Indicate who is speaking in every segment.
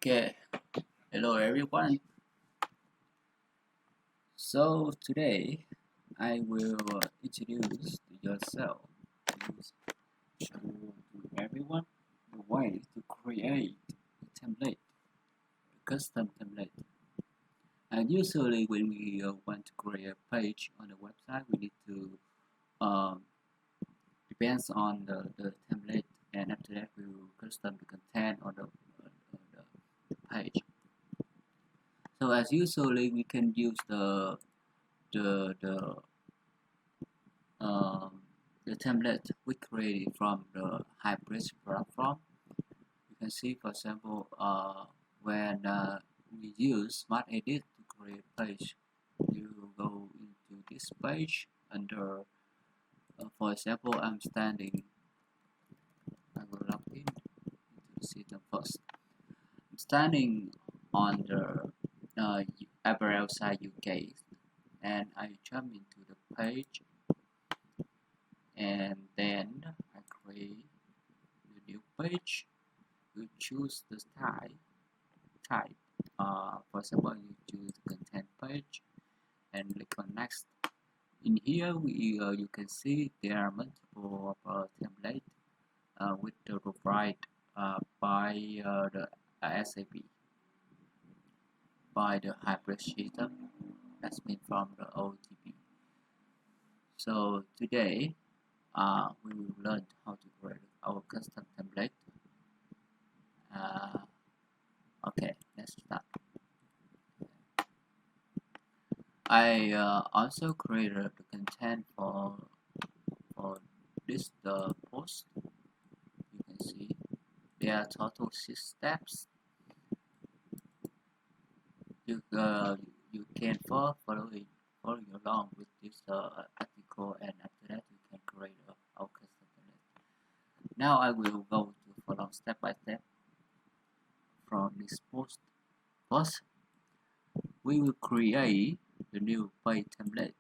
Speaker 1: Okay, hello everyone. So today I will introduce to yourself to everyone the way to create a template, a custom template. And usually when we want to create a page on the website, we need to um, depends on the template, and after that we will custom the content on the page. So as usually we can use the the um, the template we created from the Hybris platform. You can see, for example, when we use Smartedit to create a page, you go into this page under, for example, I'm standing. I will log in into the system first. I'm standing on the Apparel site UK, and I jump into the page, and then I create the new page. You choose the type. For example, you choose the content page and click on next. In here, you can see there are multiple templates with the provided by the SAP, by the Hybris system. That's mean from the OTP. So today, we will learn how to create our custom template. Okay, let's start. I also created the content for this post. You can see there are total 6 steps. You can follow along with this article, and after that you can create our custom template. Now I will go to follow step by step from this post. First, we will create the new page template.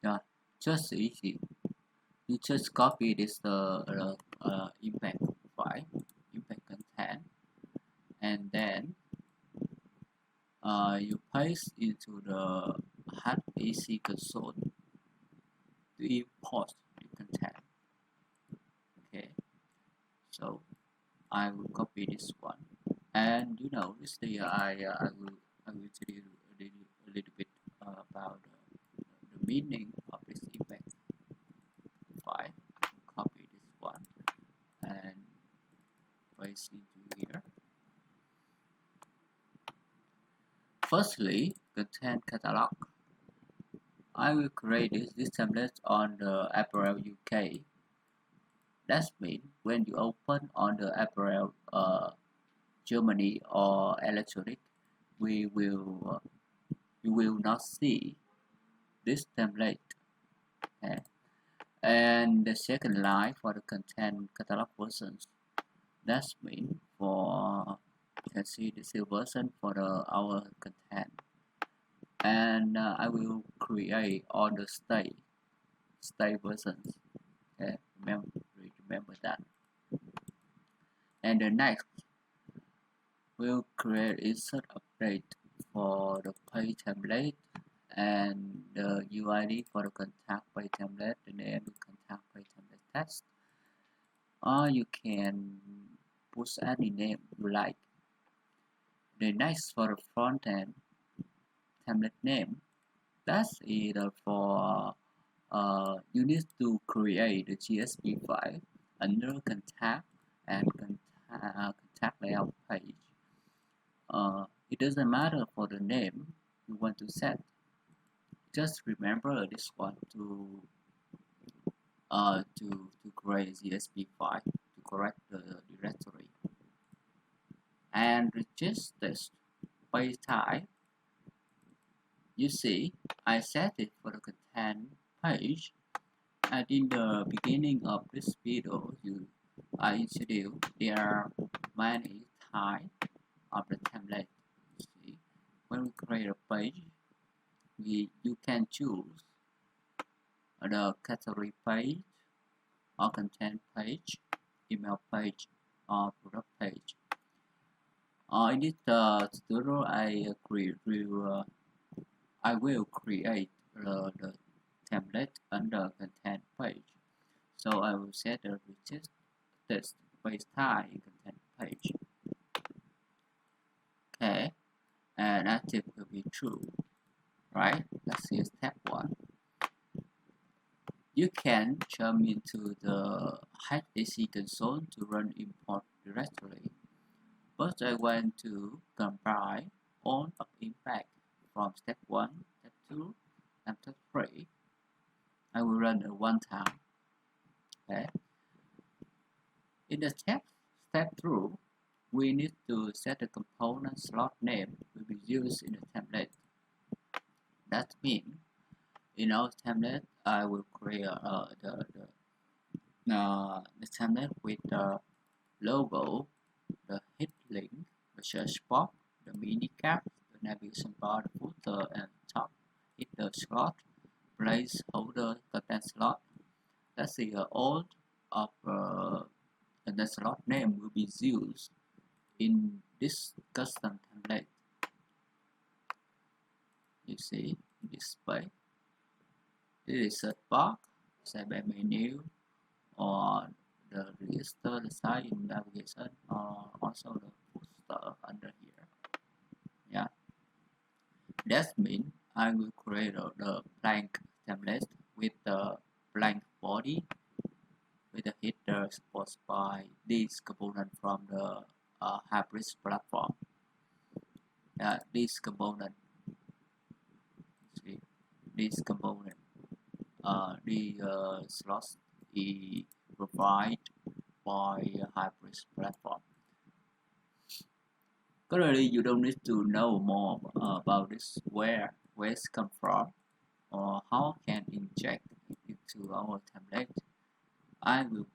Speaker 1: Yeah, just easy. You just copy this impact file, impact content, and then you paste into the HPC console to import the content. Okay, so I will copy this one, and you know, this day I will tell you a little bit about the meaning of this impact file. Copy this one and paste into here. Firstly, content catalog. I will create this template on the Apparel UK. That means when you open on the Apparel Germany or electronic, you will not see this template. Okay. And the second line for the content catalog versions. That means for you can see the silver version for our content, and I will create all the state versions. Okay, remember that. And the next, we'll create insert update for the page template, and the UID for the contact page template, the name of contact page template text, or you can put any name you like. The next for the front end template name, that's either for you need to create the GSP file under contact and contact layout page. It doesn't matter for the name you want to set. Just remember this one to create GSP file to correct the directory. And register page type. You see, I set it for the content page, and in the beginning of this video, I introduced there are many types of the template. You see, when we create a page, you can choose the category page, or content page, email page, or product page. In this tutorial, I will create the template under content page. So I will set the text base type in content page. Okay, and active will be true. Right? Let's see step 1. You can jump into the Hybris console to run import directly, but I want to combine all of impact from step 1, step 2, and step 3. I will run at one time. Okay. In the step 2, we need to set the component slot name will be used in the template. That means in our template, I will create the template with the logo, the head link, the search box, the mini cap, the navigation bar, the footer, and top header slot, placeholder content slot. Let's see, all of the slot name will be used in this custom template. You see, display. This is search box, sidebar menu, or the register, the site in navigation, or also the footer under here. Yeah, that means I will create the blank template with the blank body with the header supported by this component from the Hybris platform. This component, see, this component, the slots is provided by Hybris platform. Currently, you don't need to know more about this, where it come from, or how can inject it into our template. I will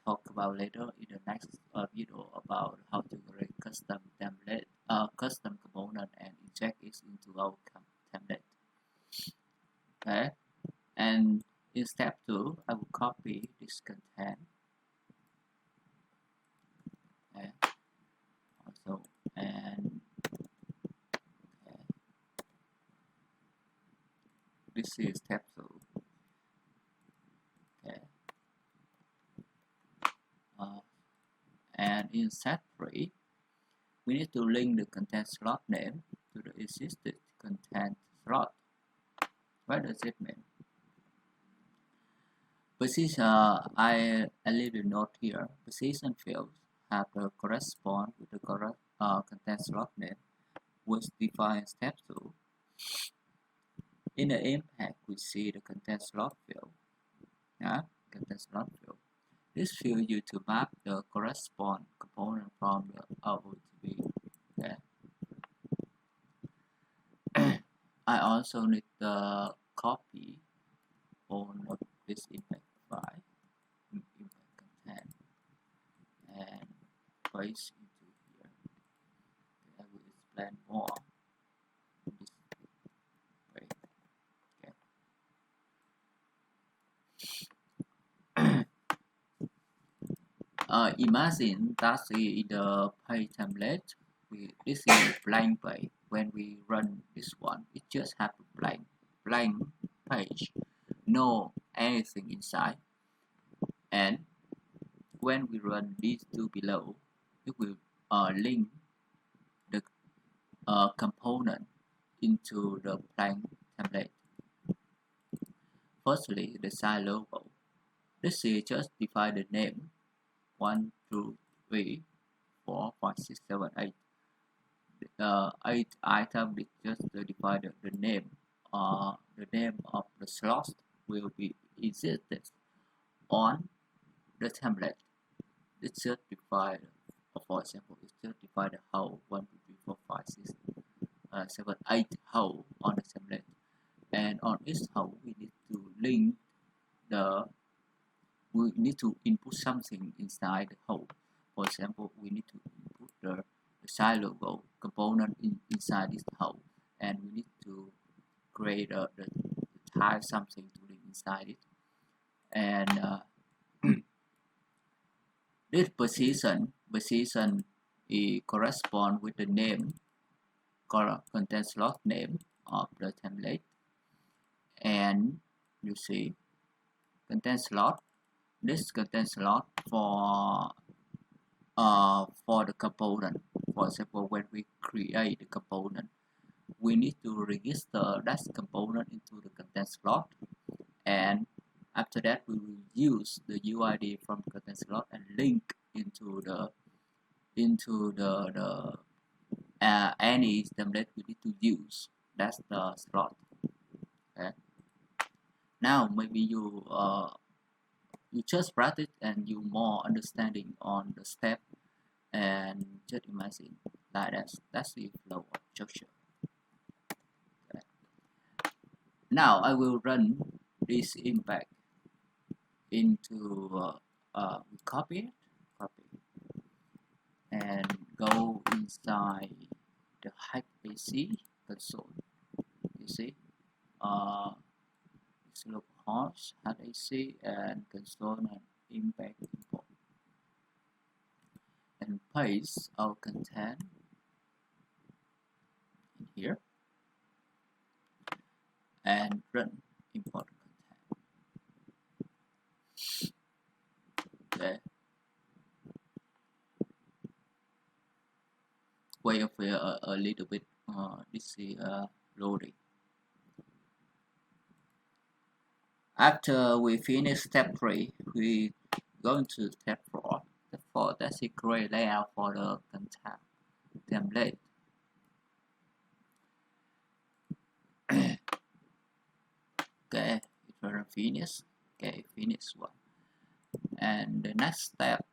Speaker 1: talk about later in the next video about how to create custom template, custom component, and inject it into our template. Okay, and in step 2, I will copy this content. Okay, also and okay. This is step 2. Okay. And in step 3, we need to link the content slot name to the existing content slot. What does it mean? Position, I leave a note here. Position fields have to correspond with the correct content slot name, which defines step 2. In the impact, we see the content slot field. Content slot field. This field used to map the corresponding component from the output to be. Okay. I also need the copy on this impact file, impact content, and paste into here. Okay, I will explain more this way. Okay. Imagine that in the page template, this is a blank page. When we run this one, it just have a blank page, no anything inside. And when we run these two below, it will link the component into the blank template. Firstly, the site logo. This is just define the name 1, 2, 3, 4, 5, 6, 7, 8. 8 items is just define the name. The name of the slot will be existed on the template. It's just define, for example, it's just define the whole 1, 2, 3, 4, 5, 6, 7, 8 whole on the template. And on each whole, we need to link we need to input something inside the whole. For example, we need to input the site logo component inside this whole, and we need to create the type something to link inside it. And This position is correspond with the name, content slot name of the template, and you see content slot. This content slot for the component. For example, when we create the component, we need to register that component into the content slot, and after that we will use the UID from content slot and link into the any template we need to use. That's the slot. Okay. Now maybe you just practice and you more understanding on the step, and just imagine like that. That's the flow of structure. Okay. Now I will run this impact into we copy and go inside the Hybris console. You see, it's localhost HAC and console and impact import, and paste our content in here and run import content. Okay. Wait a little bit. This is loading. After we finish step 3, we go into step 4. Step 4, that's a great layout for the contact template. Okay, it will finish. Okay, finish one. And the next step,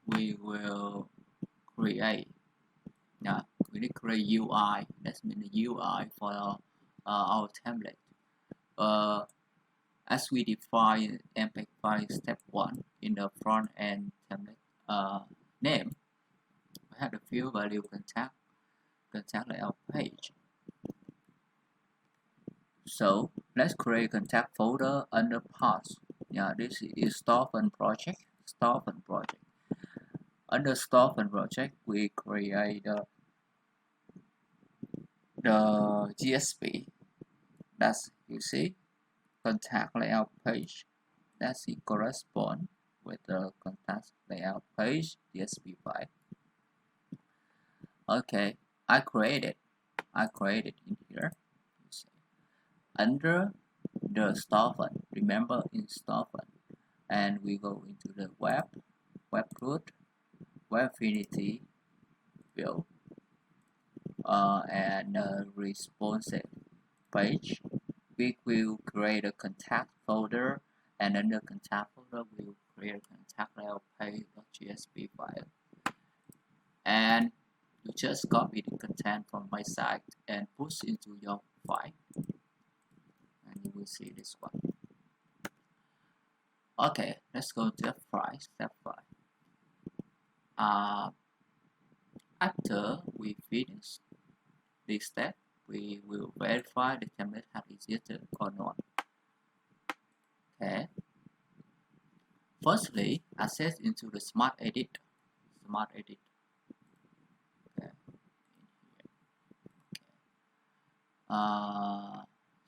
Speaker 1: we will create. Now we need to create UI. That's mean the UI for our template. As we define impact file step 1 in the front end template name, we have the field value contact layout page. So let's create contact folder under path. Yeah, this is Storefront project. Under Storefront project, we create the GSP. That's, you see, contact layout page. That's it correspond with the contact layout page GSP file. Okay, I created in here. Under the Storefront, remember in Storefront, and we go into the web root, webfinity view, and responsive page. We will create a contact folder, and under contact folder we will create a contact layout page.jsp file, and you just copy the content from my site and push into your file, and you will see this one. Okay, let's go to step 5. After we finish this step, we will verify the template has existed or not. Okay. Firstly, access into the Smartedit. Okay.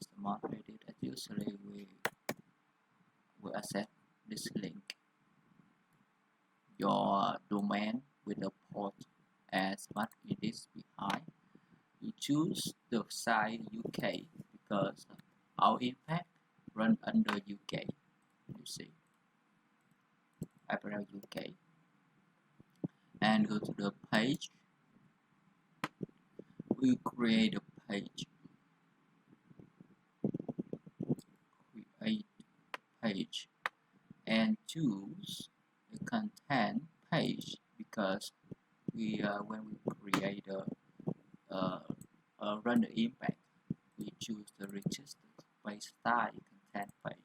Speaker 1: Smartedit, as usually we will access this link. Your domain with the port and Smartedit behind. You choose the site UK because our impact run under UK. You see, Apparel UK, and go to the page. We create a page. Create page and choose the content page because we when we create run the impact, we choose the register by style content page.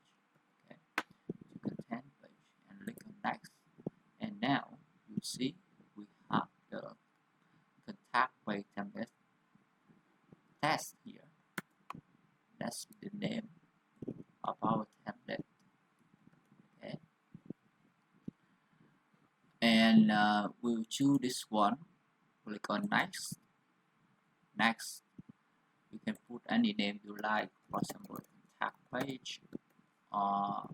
Speaker 1: Okay, to content page and click on next, and now you see we have the contact by template test here. That's the name of our template. Okay. and we'll choose this one. Click on next. You can put any name you like, for example contact page or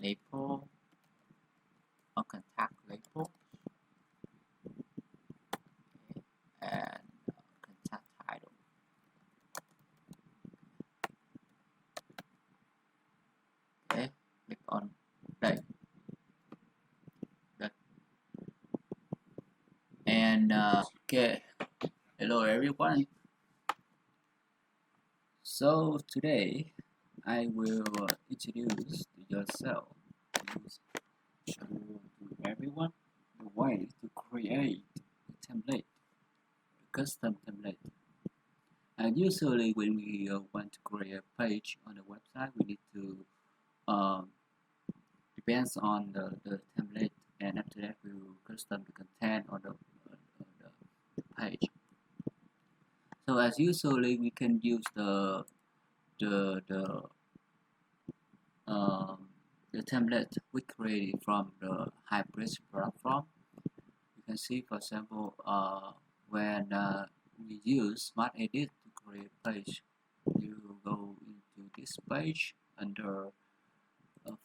Speaker 1: label or contact label, okay. And contact title. Okay, click on play. Good. And okay, hello everyone. So today I will introduce yourself to show to everyone the way to create a template, a custom template. And usually when we want to create a page on a website, we need to depends on the template, and after that we will custom the content on the page. So as usually we can use the template we created from the Hybris platform. You can see, for example, when we use Smartedit to create a page, you go into this page under,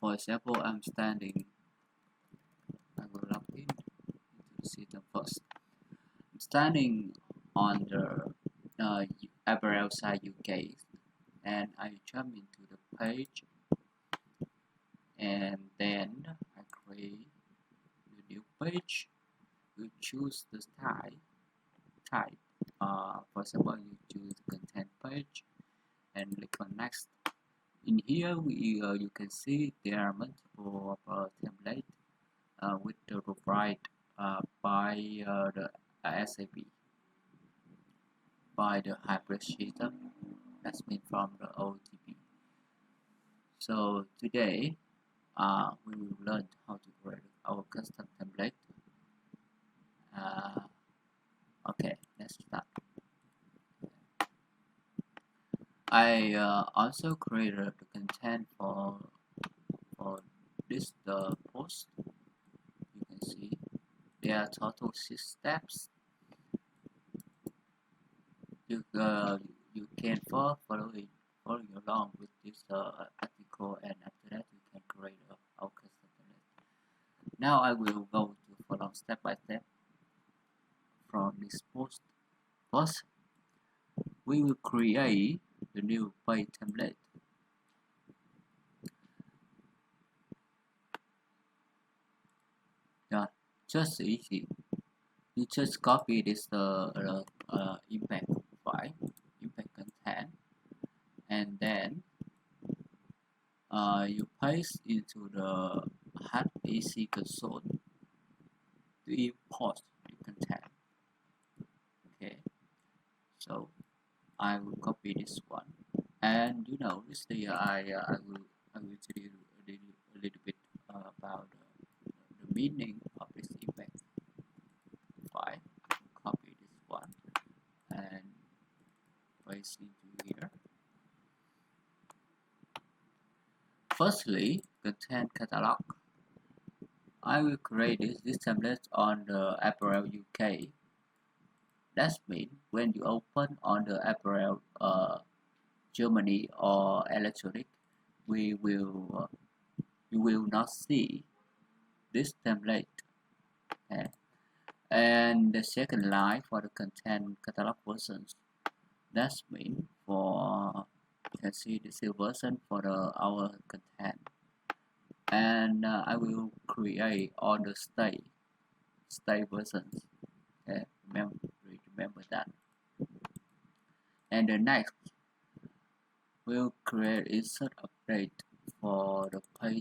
Speaker 1: for example, I will log in into the system first. I'm standing on the Apparel site UK, and I jump into the page, and then I create the new page. You choose the type. For example, you choose content page and click on next. In here, you can see there are multiple templates with the provided by the SAP, by the Hybris system. That's been from the OTP. So today we will learn how to create our custom template. Okay, let's start. I also created the content for this post. You can see there are total 6 steps. You can follow along with this article, and after that you can create our custom template. Now I will go to follow step by step from this post. First, we will create the new page template. Yeah, just easy. You just copy this impact file, impact content, and then you paste into the HBC console to import the content. Okay, so I will copy this one, and you know, this day I will tell you a little bit about the meaning of this impact file. Copy this one and paste into here. Firstly, content catalog. I will create this template on the Apparel UK. That means when you open on the Apparel Germany or electronic, you will not see this template. Okay. And the second line for the content catalog versions. That means for, you can see the same version for our content. And I will create all the stay versions. Okay, remember that. And the next, we'll create insert update for the page